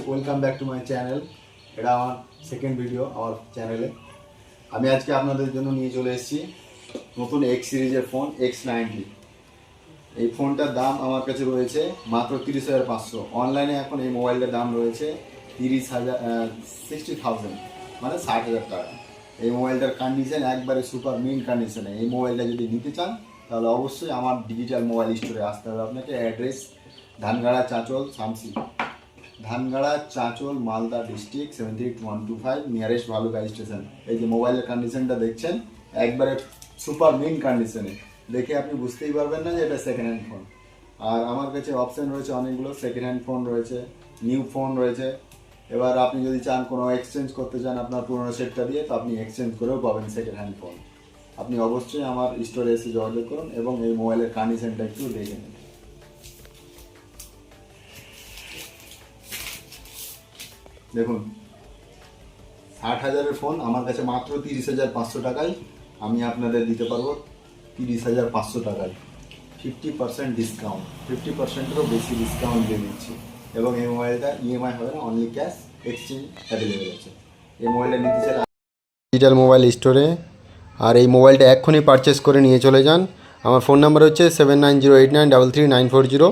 Welcome back to my channel. এটা আমার second video আমার চ্যানেলে। আমি আজকে আপনাদের জন্য নিয়ে চলে এসেছি নতুন এক্স সিরিজের ফোন X90। এই ফোনটার দাম আমার কাছে রয়েছে মাত্র 30,500। অনলাইনে এখন এই মোবাইলটার দাম রয়েছে 60,000 মানে 60,000 টাকা। এই মোবাইলটার কন্ডিশন একবারে সুপার মিন কন্ডিশনে। এই মোবাইলটা যদি নিতে চান তাহলে অবশ্যই আমার ডিজিটাল মোবাইল স্টোরে আসতে হবে আপনাকে। Address Dhangara Chanchal Shamsi, Dhangara Chanchal Malda district 73125, nearest Bhaluka station. এই যে মোবাইলের কন্ডিশনটা দেখছেন একবারে সুপার মিন কন্ডিশনে, দেখে আপনি বুঝতেই পারবেন না যে এটা সেকেন্ড হ্যান্ড ফোন। আর আমার কাছে অপশান রয়েছে অনেকগুলো, সেকেন্ড হ্যান্ড ফোন রয়েছে, নিউ ফোন রয়েছে। এবার আপনি যদি চান কোনো এক্সচেঞ্জ করতে চান আপনার পুরোনো সেটটা দিয়ে, তো আপনি এক্সচেঞ্জ করেও পাবেন সেকেন্ড হ্যান্ড ফোন। আপনি অবশ্যই আমার স্টোরে এসে যোগাযোগ করুন এবং এই মোবাইলের কন্ডিশনটা একটু দেখে নিন। দেখুন 60,000-এর ফোন আমার কাছে মাত্র 30,500 টাকায় আমি আপনাদের দিতে পারবো। 30,500 টাকায় 50% ডিসকাউন্ট, 50%-এরও বেশি ডিসকাউন্ট দিয়ে দিচ্ছি। এবং এই মোবাইলটা ইএমআই হবে না, অনলি ক্যাশ, এক্সচেঞ্জ অ্যাভেলেবেল আছে। এই মোবাইলটা নিতে চাইলে ডিজিটাল মোবাইল স্টোরে, আর এই মোবাইলটা এক্ষুনি পারচেস করে নিয়ে চলে যান। আমার ফোন নাম্বার হচ্ছে 7908933940।